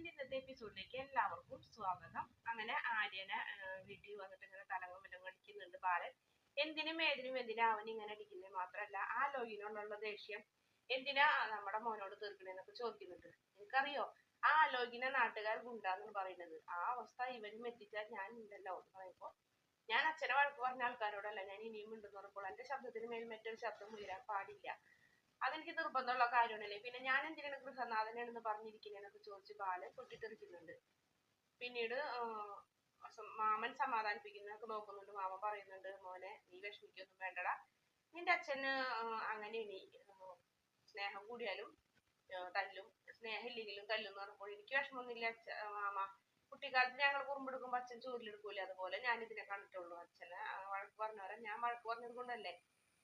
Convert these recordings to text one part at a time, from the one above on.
ഇന്നത്തെ എപ്പിസോഡിലേക്ക് എല്ലാവർക്കും സ്വാഗതം. അങ്ങനെ ആര്യനെ വീട്ടിൽ വന്നിട്ട് ഇങ്ങനെ തലങ്ങും വിലങ്ങും അടിക്കുന്നുണ്ട് ബാലൻ. എന്തിനാ അവൻ ഇങ്ങനെ അടിക്കുന്നത് മാത്രല്ല ആ ലോകിനോടുള്ള ദേഷ്യം എന്തിനാ നമ്മുടെ മോനോട് തീർക്കണെന്നൊക്കെ ചോദിക്കുന്നുണ്ട്. എനിക്കറിയോ ആ ലോകിനെ നാട്ടുകാർ ഗുണ്ടാന്ന് പറയുന്നത്, ആ അവസ്ഥ ഇവരും എത്തിച്ചാൽ ഞാൻ ഉണ്ടല്ലോ എന്ന് പറയുമ്പോ, ഞാൻ അച്ഛനെ വഴക്ക് പറഞ്ഞ ആൾക്കാരോടല്ല ഞാൻ ഇനിയും ഉണ്ടെന്ന് പറയുമ്പോൾ എന്റെ ശബ്ദത്തിന് മേൽ മറ്റൊരു ശബ്ദം ഉയരാൻ പാടില്ല. അതെനിക്ക് നിർബന്ധമുള്ള കാര്യമാണല്ലേ, പിന്നെ ഞാൻ എന്തിനാണ് ഗൃഹനാഥനെന്ന് പറഞ്ഞിരിക്കുന്നതെന്നൊക്കെ ചോദിച്ച് ബാലൻ പൊട്ടിത്തെറിക്കുന്നുണ്ട്. പിന്നീട് മാമൻ സമാധാനിപ്പിക്കുന്നതൊക്കെ നോക്കുന്നുണ്ട്. മാമൻ പറയുന്നുണ്ട്, മോനെ നീ വിഷമിക്കൊന്നും വേണ്ടടാ, നിന്റെ അച്ഛന് അങ്ങനെയാണ്, സ്നേഹം കൂടിയാലും തല്ലും, സ്നേഹം ഇല്ലെങ്കിലും തല്ലും എന്ന് പറഞ്ഞപ്പോൾ എനിക്ക് വിഷമമൊന്നുമില്ല മാമ. കുട്ടിക്കാലത്ത് ഞങ്ങൾ കുറുമ്പെടുക്കുമ്പോ അച്ഛൻ ചൂരിലെടുക്കൂലേ, അതുപോലെ ഞാൻ ഇതിനെ കണ്ടിട്ടുള്ളൂ. അച്ഛനെ വഴക്ക് പറഞ്ഞവരെ ഞാൻ വഴക്ക് പറഞ്ഞത് കൊണ്ടല്ലേ,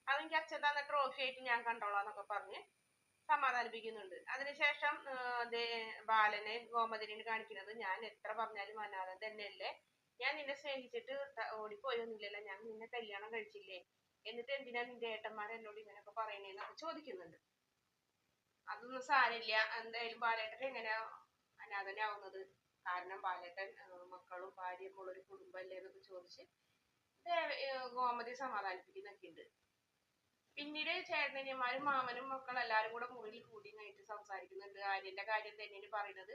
അതെനിക്ക് അച്ഛൻ തന്ന ട്രോഫി ആയിട്ട് ഞാൻ കണ്ടോളാം എന്നൊക്കെ പറഞ്ഞ് സമാധാനിപ്പിക്കുന്നുണ്ട്. അതിനുശേഷം ബാലനെ ഗോമതിനെ കാണിക്കുന്നത്, ഞാൻ എത്ര പറഞ്ഞാലും അനാഥൻ തന്നെയല്ലേ, ഞാൻ നിന്നെ സ്നേഹിച്ചിട്ട് ഓടിപ്പോയൊന്നുമില്ലല്ലോ, ഞാൻ നിന്നെ കല്യാണം കഴിച്ചില്ലേ, എന്നിട്ട് എന്തിനാ നിന്റെ ഏട്ടന്മാർ എന്നോട് ഇങ്ങനെയൊക്കെ പറയണേന്നൊക്കെ ചോദിക്കുന്നുണ്ട്. അതൊന്നും സാരില്ല, എന്തായാലും ബാലേട്ടൻ എങ്ങനെയാ അനാഥനാവുന്നത്, കാരണം ബാലേട്ടൻ മക്കളും ഭാര്യയും ഉള്ളൊരു കുടുംബമല്ലേ എന്നൊക്കെ ചോദിച്ച് ഗോമതി സമാധാനിപ്പിക്കുന്നൊക്കെ ഉണ്ട്. പിന്നീട് ചേട്ടനിയന്മാരും മാമനും മക്കൾ എല്ലാരും കൂടെ മുറിയിൽ കൂടി കഴിഞ്ഞിട്ട് സംസാരിക്കുന്നുണ്ട്. ആര്യന്റെ കാര്യം തന്നെയാണ് പറയുന്നത്.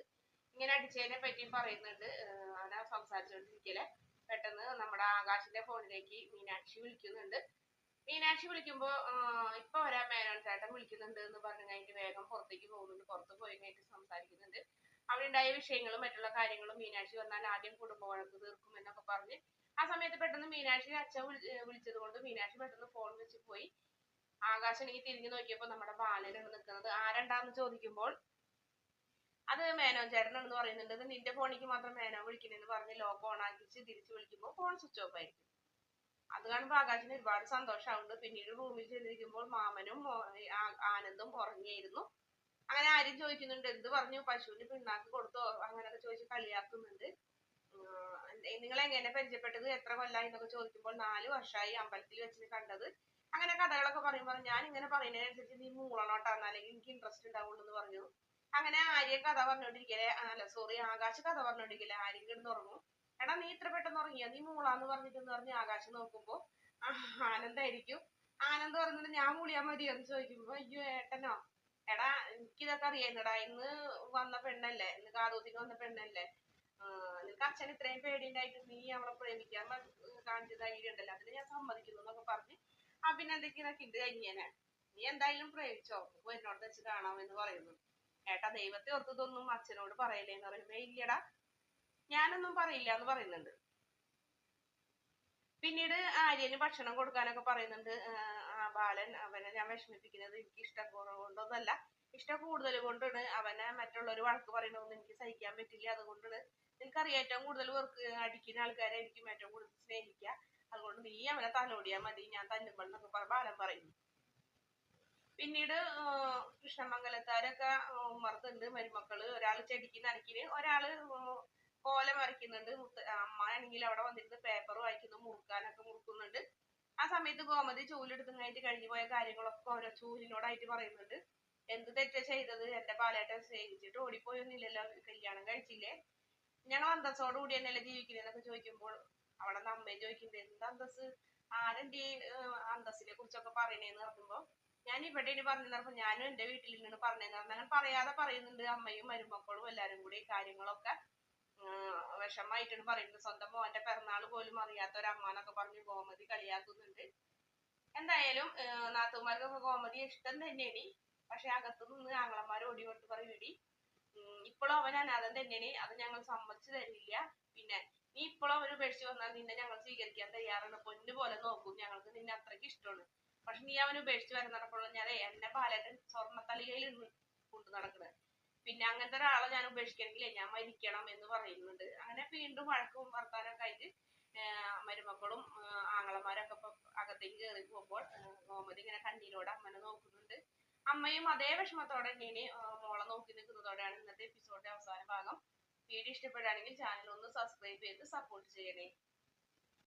ഇങ്ങനെ അടിച്ചതിനെ പറ്റിയും പറയുന്നുണ്ട്. അങ്ങനെ സംസാരിച്ചുകൊണ്ടിരിക്കലെ പെട്ടെന്ന് നമ്മുടെ ആകാശിന്റെ ഫോണിലേക്ക് മീനാക്ഷി വിളിക്കുന്നുണ്ട്. മീനാക്ഷി വിളിക്കുമ്പോ ഇപ്പൊ വരാൻ മേനോൻ ചേട്ടൻ വിളിക്കുന്നുണ്ട് എന്ന് പറഞ്ഞു കഴിഞ്ഞിട്ട് വേഗം പുറത്തേക്ക് പോകുന്നുണ്ട്. പുറത്ത് പോയി കഴിഞ്ഞിട്ട് സംസാരിക്കുന്നുണ്ട്. അവിടെ ഉണ്ടായ വിഷയങ്ങളും മറ്റുള്ള കാര്യങ്ങളും മീനാക്ഷി വന്നാൽ ആദ്യം കുടുംബ വഴക്ക് തീർക്കും എന്നൊക്കെ പറഞ്ഞ് ആ സമയത്ത് പെട്ടെന്ന് മീനാക്ഷി അച്ഛൻ വിളിച്ചത് കൊണ്ട് മീനാക്ഷി പെട്ടെന്ന് ഫോൺ വെച്ച് പോയി. ആകാശം എനിക്ക് തിരിഞ്ഞു നോക്കിയപ്പോ നമ്മുടെ ബാലനാണ് നിൽക്കുന്നത്. ആരണ്ടാന്ന് ചോദിക്കുമ്പോൾ അത് മേനോൻ ചേട്ടനാണെന്ന് പറയുന്നുണ്ട്. നിന്റെ ഫോണിക്ക് മാത്രം മേനോൻ വിളിക്കണെന്ന് പറഞ്ഞ് ലോക്ക് ഓൺ ആക്കിച്ച് തിരിച്ചു വിളിക്കുമ്പോൾ ഫോൺ സ്വിച്ച് ഓഫ് ആയിരിക്കും. അത് കാണുമ്പോൾ ആകാശിന് ഒരുപാട് സന്തോഷമാവുണ്ട്. പിന്നീട് റൂമിൽ ചെന്നിരിക്കുമ്പോൾ മാമനും ആനന്ദും ഉറങ്ങിയായിരുന്നു. അങ്ങനെ ആരും ചോദിക്കുന്നുണ്ട്, എന്ത് പറഞ്ഞു, പശുവിന് പിണ്ണാക്ക് കൊടുത്തോ, അങ്ങനെയൊക്കെ ചോദിച്ച് കളിയാക്കുന്നുണ്ട്. നിങ്ങൾ എങ്ങനെ പരിചയപ്പെട്ടത്, എത്ര കൊല്ലായി എന്നൊക്കെ ചോദിക്കുമ്പോൾ 4 വർഷമായി അമ്പലത്തിൽ വെച്ച് കണ്ടത്, അങ്ങനെ കഥകളൊക്കെ പറയുമ്പോൾ ഞാൻ ഇങ്ങനെ പറയുന്നതിനനുസരിച്ച് നീ മൂളണോട്ടാന്ന്, അല്ലെങ്കിൽ എനിക്ക് ഇൻട്രസ്റ്റ് ഉണ്ടാവുള്ളൂ എന്ന് പറഞ്ഞു. അങ്ങനെ ആര്യ കഥ പറഞ്ഞോണ്ടിരിക്കലെ, ആകാശ് കഥ പറഞ്ഞോണ്ടിരിക്കലെ ആര്യം കിടന്ന് ഉറങ്ങും. എടാ നീ ഇത്ര പെട്ടെന്ന് ഉറങ്ങിയ, നീ മൂളാന്ന് പറഞ്ഞിട്ടെന്ന് പറഞ്ഞ് ആകാശം നോക്കുമ്പോ ആനന്ദായിരിക്കും. ആനന്ദ് പറഞ്ഞിട്ട് ഞാൻ മൂളിയാ മതിയോ എന്ന് ചോദിക്കുമ്പോ, അയ്യോ ഏട്ടനോ, എടാ എനിക്കിതൊക്കെ അറിയായിരുന്നടാ, ഇന്ന് വന്ന പെണ്ണല്ലേ, ഇന്ന് കാതൂത്തിക്ക് വന്ന പെണ്ണല്ലേ, നിനക്ക് അച്ഛൻ ഇത്രയും പേടിയുണ്ടായിട്ട് നീ അവളെ പ്രേമിക്കാൻ കാണിച്ച ധൈര്യം ഉണ്ടല്ലോ, അതിന് ഞാൻ സമ്മതിക്കുന്നു എന്നൊക്കെ പറഞ്ഞ് അഭിനന്ദിക്കുന്നൊക്കെ ഉണ്ട്. കഴിഞ്ഞേനെ നീ എന്തായാലും പ്രേമിച്ചോ, എന്നോട് വെച്ച് കാണാമെന്ന് പറയുന്നു. ഏട്ടാ ദൈവത്തെ ഓർത്തതൊന്നും അച്ഛനോട് പറയലേന്ന് പറയുമ്പോ, ഇല്ലടാ ഞാനൊന്നും പറയില്ല എന്ന് പറയുന്നുണ്ട്. പിന്നീട് ആര്യന് ഭക്ഷണം കൊടുക്കാനൊക്കെ പറയുന്നുണ്ട്. ബാലൻ അവനെ ഞാൻ വിഷമിപ്പിക്കുന്നത് എനിക്ക് ഇഷ്ടം കൊണ്ടൊന്നല്ല, ഇഷ്ടം കൂടുതൽ കൊണ്ടാണ്. അവനെ മറ്റുള്ളവർ വഴക്ക് പറയണമെന്ന് എനിക്ക് സഹിക്കാൻ പറ്റില്ല. അതുകൊണ്ടാണ്, നിനക്കറിയാം ഏറ്റവും കൂടുതൽ അടിക്കുന്ന ആൾക്കാരായിരിക്കും ഏറ്റവും കൂടുതൽ സ്നേഹിക്കുക, അതുകൊണ്ട് നീ അവനെ തലോടിയാ മതി, ഞാൻ തല്ലുമ്പോൾ എന്നൊക്കെ ബാലൻ പറയുന്നു. പിന്നീട് കൃഷ്ണമംഗലത്താരൊക്കെ ഉമ്മർത്തുണ്ട് മരുമക്കള്, ഒരാൾ ചെടിക്ക് നനയ്ക്കിന്, ഒരാള് കോലം വരയ്ക്കുന്നുണ്ട്. അമ്മ ആണെങ്കിൽ അവിടെ വന്നിരുന്ന് പേപ്പർ വായിക്കുന്നു, മുറുക്കുന്നുണ്ട്. ആ സമയത്ത് ഗോമതി ചൂലെടുത്ത് കഴിഞ്ഞു പോയ കാര്യങ്ങളൊക്കെ ഓരോ ചൂലിനോടായിട്ട് പറയുന്നുണ്ട്. എന്ത് തെറ്റാ ചെയ്തത്, എന്റെ ബാലേട്ടൻ സ്നേഹിച്ചിട്ട് ഓടിപ്പോയൊന്നുമില്ലല്ലോ, കല്യാണം കഴിച്ചില്ലേ, ഞങ്ങൾ അന്തസ്സോടുകൂടി തന്നെയല്ലേ ജീവിക്കുന്നതെന്നൊക്കെ ചോദിക്കുമ്പോൾ അവിടെ നമ്മയും ചോദിക്കുന്നത്, എന്ത് അന്തസ്, ആരെന്റെ അന്തസ്സിനെ കുറിച്ചൊക്കെ പറയണേന്ന് പറയുമ്പോ, ഞാൻ ഇവിടെ പറഞ്ഞു പറഞ്ഞപ്പോ ഞാനും എന്റെ വീട്ടിൽ നിന്നാണ് പറഞ്ഞതെന്ന് പറഞ്ഞാൽ അങ്ങനെ പറയാതെ പറയുന്നുണ്ട്. അമ്മയും മരുമക്കളും എല്ലാരും കൂടി കാര്യങ്ങളൊക്കെ വിഷമായിട്ടാണ് പറയുന്നത്. സ്വന്തം മോന്റെ പിറന്നാൾ പോലും അറിയാത്ത ഒരമ്മന്നൊക്കെ പറഞ്ഞ് ഗോമതി കളിയാക്കുന്നുണ്ട്. എന്തായാലും നാത്തുമാർക്കൊക്കെ ഗോമതി ഇഷ്ടം തന്നെയാണ്. പക്ഷെ അകത്തു നിന്ന് ആങ്ങളമാർ ഓടിയോട്ട് പറയൂടി, ഇപ്പോഴും അവൻ അനാഥൻ തന്നെയാണ്, അത് ഞങ്ങൾ സമ്മതിച്ചു തരില്ല, പിന്നെ നീ ഇപ്പോഴും അവന് ഉപേക്ഷിച്ച് വന്നാൽ നിന്നെ ഞങ്ങൾ സ്വീകരിക്കാൻ തയ്യാറാണ്, പൊന്നു പോലെ നോക്കും, ഞങ്ങൾക്ക് നിന്നെ അത്രയ്ക്ക് ഇഷ്ടമാണ്. പക്ഷെ നീ അവന് ഉപേക്ഷിച്ച് വരുന്നപ്പോൾ ഞാൻ എന്നെ ബാലേട്ടൻ സ്വർണ്ണത്തലികയിൽ കൊണ്ടു നടക്കുന്നത്, പിന്നെ അങ്ങനത്തെ ഒരാളെ ഞാൻ ഉപേക്ഷിക്കണമെങ്കിലേ ഞാൻ മരിക്കണം എന്ന് പറയുന്നുണ്ട്. അങ്ങനെ വീണ്ടും വഴക്കും വർത്താനൊക്കെ ആയിട്ട് മരുമക്കളും ആങ്ങളമാരൊക്കെ അകത്തേക്ക് കയറി പോകുമ്പോൾ ഗോമതി ഇങ്ങനെ കണ്ണീരോടെ അമ്മനെ നോക്കുന്നുണ്ട്. അമ്മയും അതേ വിഷമത്തോടെ തന്നെയാണ് മോളെ നോക്കി നിൽക്കുന്നതോടെയാണ് ഇന്നത്തെ എപ്പിസോഡിന്റെ അവസാന ഭാഗം. വീഡിയോ ഇഷ്ടപ്പെടുകയാണെങ്കിൽ ചാനൽ ഒന്ന് സബ്സ്ക്രൈബ് ചെയ്ത് സപ്പോർട്ട് ചെയ്യണേ.